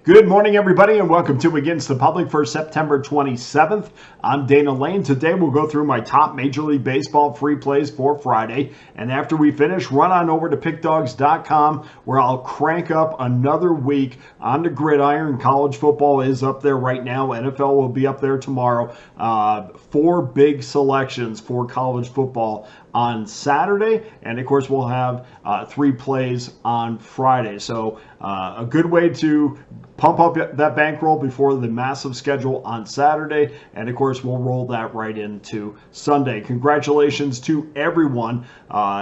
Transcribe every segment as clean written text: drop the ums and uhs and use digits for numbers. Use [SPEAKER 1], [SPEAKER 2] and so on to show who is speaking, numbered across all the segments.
[SPEAKER 1] Good morning, everybody, and welcome to Against the Public for September 27th. I'm Dana Lane. Today, we'll go through my top Major League Baseball free plays for Friday. And after we finish, run on over to Pickdawgz.com, where I'll crank up another week on the gridiron. College football is up there right now. NFL will be up there tomorrow. 4 big selections for college football on Saturday, and of course we'll have 3 plays on Friday. So a good way to pump up that bankroll before the massive schedule on Saturday, and of course we'll roll that right into Sunday. Congratulations to everyone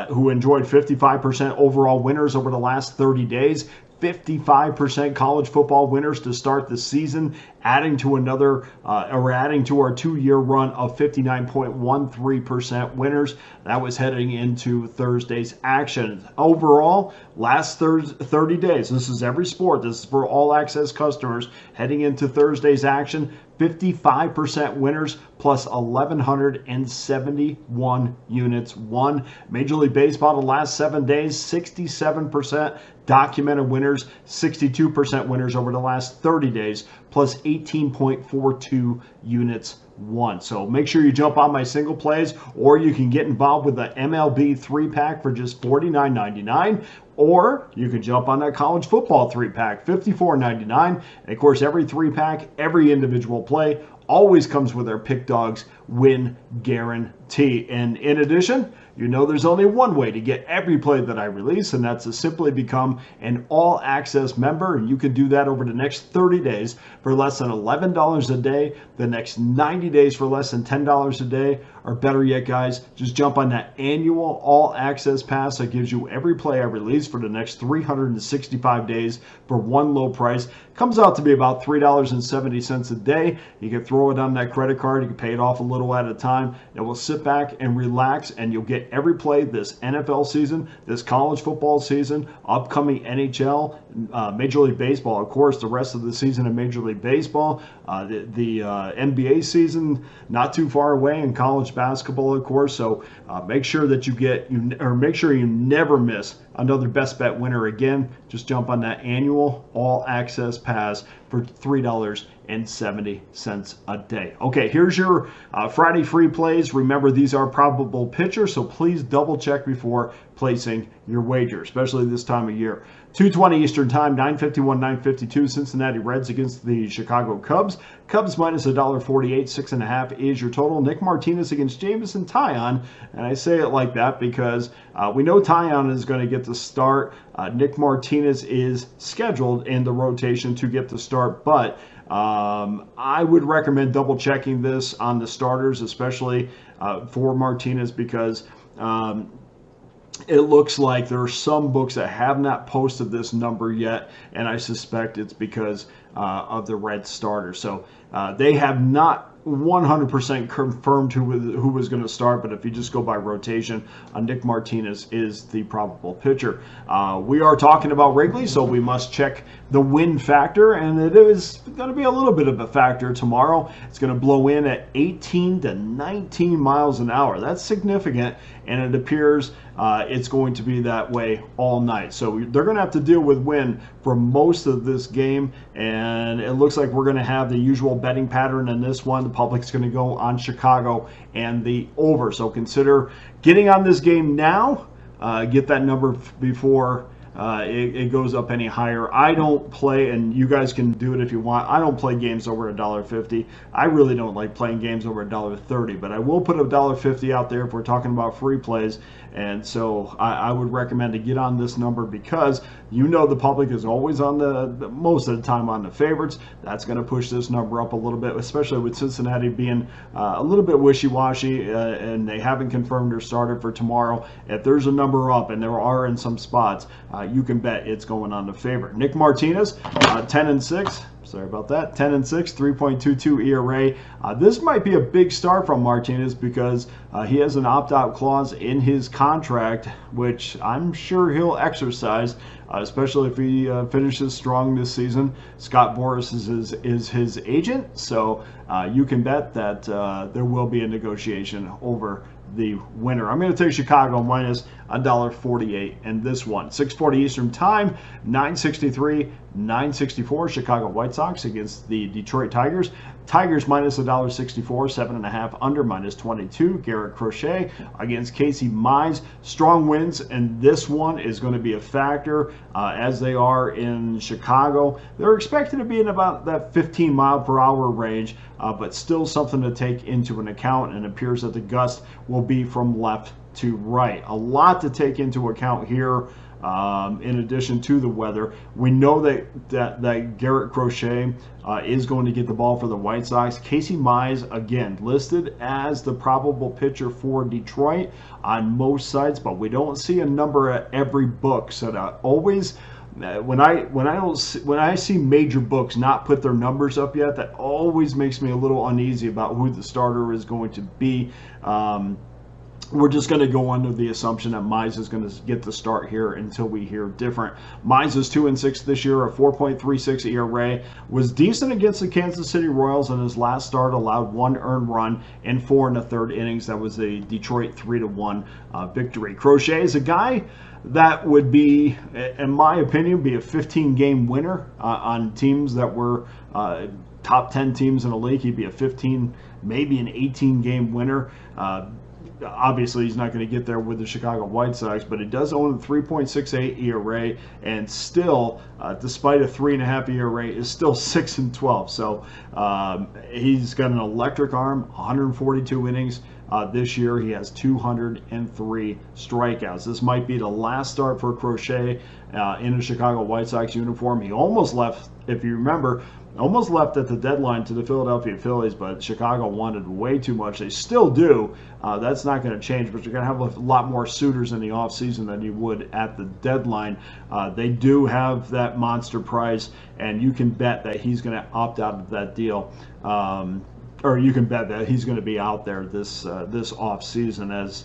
[SPEAKER 1] who enjoyed 55% overall winners over the last 30 days. 55% college football winners to start the season, adding to our 2-year run of 59.13% winners. That was heading into Thursday's action. Overall, last 30 days, this is every sport, this is for all access customers, heading into Thursday's action, 55% winners plus 1,171 units won. Major League Baseball the last 7 days, 67% documented winners, 62% winners over the last 30 days, plus 18.42 units won. So make sure you jump on my single plays, or you can get involved with the MLB 3-pack for just $49.99. Or you can jump on that college football 3-pack, $54.99. And of course, every 3-pack, every individual play always comes with our Pick Dawgz win guarantee. And in addition, you know there's only one way to get every play that I release, and that's to simply become an all-access member. And you can do that over the next 30 days for less than $11 a day, the next 90 days for less than $10 a day, or better yet, guys, just jump on that annual all-access pass that gives you every play I release for the next 365 days for one low price. Comes out to be about $3.70 a day. You can throw it on that credit card. You can pay it off a little at a time. And we'll sit back and relax, and you'll get every play this NFL season, this college football season, upcoming NHL, Major League Baseball, of course, the rest of the season in Major League Baseball, the NBA season not too far away, in college basketball, of course. So make sure that make sure you never miss another best bet winner again. Just jump on that annual all access pass for $3.70 a day. Okay, here's your Friday free plays. Remember, these are probable pitchers, so please double check before placing your wager, especially this time of year. 2:20 Eastern Time, 9:51, 9:52, Cincinnati Reds against the Chicago Cubs. Cubs minus $1.48, 6.5 is your total. Nick Martinez against Jameson Taillon, and I say it like that because we know Taillon is going to get the start. Nick Martinez is scheduled in the rotation to get the start, but I would recommend double checking this on the starters, especially for Martinez, because it looks like there are some books that have not posted this number yet, and I suspect it's because of the Red starter. So they have not 100% confirmed who was going to start, but if you just go by rotation, Nick Martinez is the probable pitcher. We are talking about Wrigley, so we must check the wind factor, and it is going to be a little bit of a factor tomorrow. It's going to blow in at 18 to 19 miles an hour. That's significant, and it appears it's going to be that way all night. So they're going to have to deal with wind for most of this game, and it looks like we're going to have the usual betting pattern in this one. The public's going to go on Chicago and the over. So consider getting on this game now. Get that number before it goes up any higher. I don't play, and you guys can do it if you want, I don't play games over $1.50. I really don't like playing games over $1.30, but I will put $1.50 out there if we're talking about free plays. And so I would recommend to get on this number, because you know the public is always on the most of the time on the favorites. That's going to push this number up a little bit, especially with Cincinnati being a little bit wishy-washy, and they haven't confirmed their starter for tomorrow. If there's a number up, and there are in some spots, you can bet it's going on the favorite. Nick Martinez, 10-6. Sorry about that. 10-6, 3.22 ERA. This might be a big start from Martinez, because he has an opt-out clause in his contract, which I'm sure he'll exercise, especially if he finishes strong this season. Scott Boras is his agent, so you can bet that there will be a negotiation over the winner. I'm going to take Chicago minus $1.48 in this one. 6:40 Eastern Time, 9:63, 964. Chicago White Sox against the Detroit Tigers. Tigers minus $1.64, 7.5 under minus 22. Garrett Crochet against Casey Mize. Strong wins, and this one is going to be a factor as they are in Chicago. They're expected to be in about that 15 mile per hour range, but still something to take into an account, and it appears that the gust will be from left to right. A lot to take into account here. In addition to the weather, we know that Garrett Crochet is going to get the ball for the White Sox. Casey Mize, again, listed as the probable pitcher for Detroit on most sites, but we don't see a number at every book. So that always, when I see major books not put their numbers up yet, that always makes me a little uneasy about who the starter is going to be. We're just going to go under the assumption that Mize is going to get the start here until we hear different. Mize is 2-6 this year, a 4.36 ERA. Was decent against the Kansas City Royals in his last start, allowed 1 earned run in 4 1/3 innings. That was a Detroit 3-1 victory. Crochet is a guy that would be, in my opinion, be a 15-game winner on teams that were top 10 teams in the league. He'd be a 15, maybe an 18-game winner. Obviously, he's not going to get there with the Chicago White Sox, but he does own a 3.68 ERA, and still, despite a 3.5 ERA, is still 6-12. So he's got an electric arm, 142 innings. This year, he has 203 strikeouts. This might be the last start for Crochet in a Chicago White Sox uniform. He almost left, if you remember, almost left at the deadline to the Philadelphia Phillies, but Chicago wanted way too much. They still do. That's not going to change, but you're going to have a lot more suitors in the offseason than you would at the deadline. They do have that monster price, and you can bet that he's going to opt out of that deal. Or you can bet that he's going to be out there this offseason as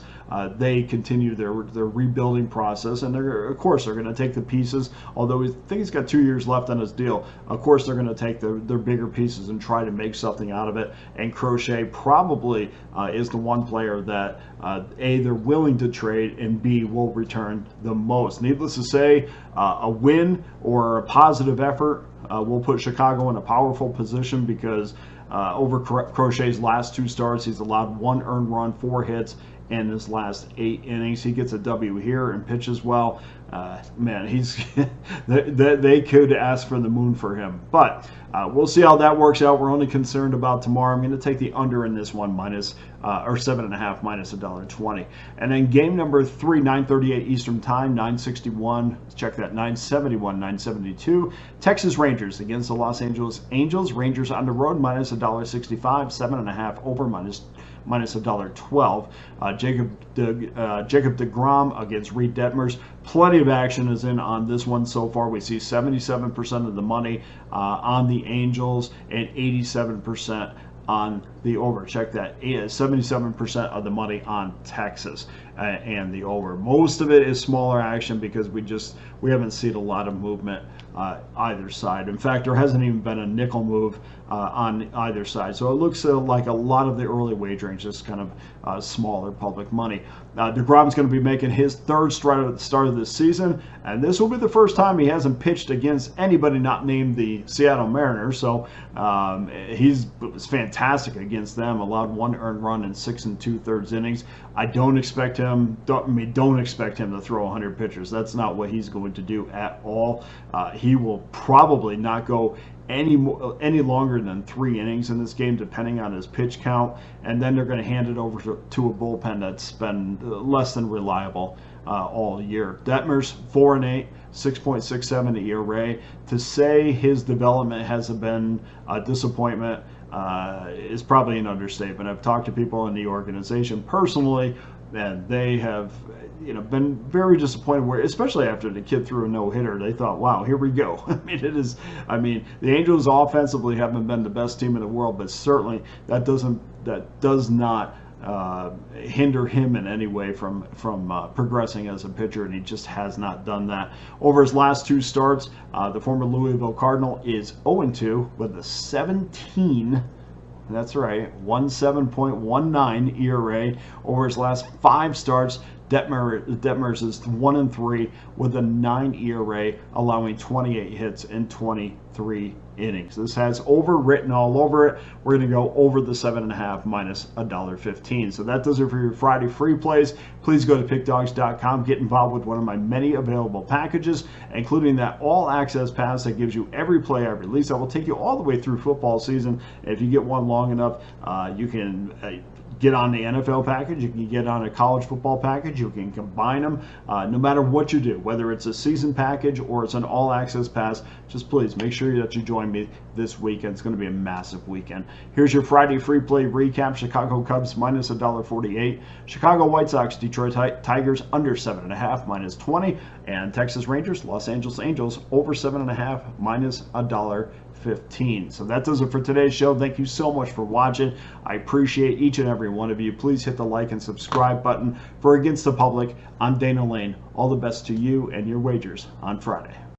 [SPEAKER 1] they continue their rebuilding process. And of course, they're going to take the pieces, although I think he's got 2 years left on his deal. Of course, they're going to take their bigger pieces and try to make something out of it. And Crochet probably is the one player that, A, they're willing to trade, and B, will return the most. Needless to say, a win or a positive effort will put Chicago in a powerful position because over Crochet's last 2 starts, he's allowed 1 earned run, 4 hits in his last 8 innings. He gets a W here and pitches well. Man, they could ask for the moon for him. But we'll see how that works out. We're only concerned about tomorrow. I'm going to take the under in this one, minus or 7.5 minus $1.20. And then game number 3, 9:38 Eastern Time, 961. Check that, 971, 972. Texas Rangers against the Los Angeles Angels. Rangers on the road, minus $1.65, 7.5 over minus $1.12. Jacob deGrom against Reed Detmers. Plenty of action is in on this one so far. We see 77% of the money on the Angels and 87% on the over. Check that, 77% of the money on Texas and the over. Most of it is smaller action because we haven't seen a lot of movement either side. In fact, there hasn't even been a nickel move on either side. So it looks like a lot of the early wagering is just kind of smaller public money. deGrom's going to be making his 3rd start at the start of this season, and this will be the first time he hasn't pitched against anybody not named the Seattle Mariners. So he was fantastic against them, allowed 1 earned run in 6 2/3 innings. I don't expect him to throw 100 pitches. That's not what he's going to do at all. He will probably not go any longer than 3 innings in this game, depending on his pitch count, and then they're going to hand it over to a bullpen that's been less than reliable all year. Detmers 4-8, 6.67 ERA. To say his development hasn't been a disappointment is probably an understatement. I've talked to people in the organization personally, and they have been very disappointed, especially after the kid threw a no-hitter. They thought, wow, here we go. I mean, the Angels offensively haven't been the best team in the world, but certainly that does not hinder him in any way from progressing as a pitcher, and he just has not done that. Over his last 2 starts, the former Louisville Cardinal is 0-2 with a 17. That's right, 17.19 ERA. Over his last 5 starts, Detmers is 1-3 with a 9 ERA, allowing 28 hits in 23 innings. This has over written all over it. We're going to go over the 7.5 minus $1.15. So that does it for your Friday free plays. Please go to pickdawgz.com. Get involved with one of my many available packages, including that all access pass that gives you every play I release. I will take you all the way through football season. If you get one long enough, you can get on the NFL package, you can get on a college football package, you can combine them. No matter what you do, whether it's a season package or it's an all-access pass, just please make sure that you join me this weekend. It's going to be a massive weekend. Here's your Friday free play recap. Chicago Cubs minus $1.48. Chicago White Sox, Detroit Tigers under 7.5 minus 20. And Texas Rangers, Los Angeles Angels over 7.5 minus $1.15. So that does it for today's show. Thank you so much for watching. I appreciate each and every one of you. Please hit the like and subscribe button. For Against the Public, I'm Dana Lane. All the best to you and your wagers on Friday.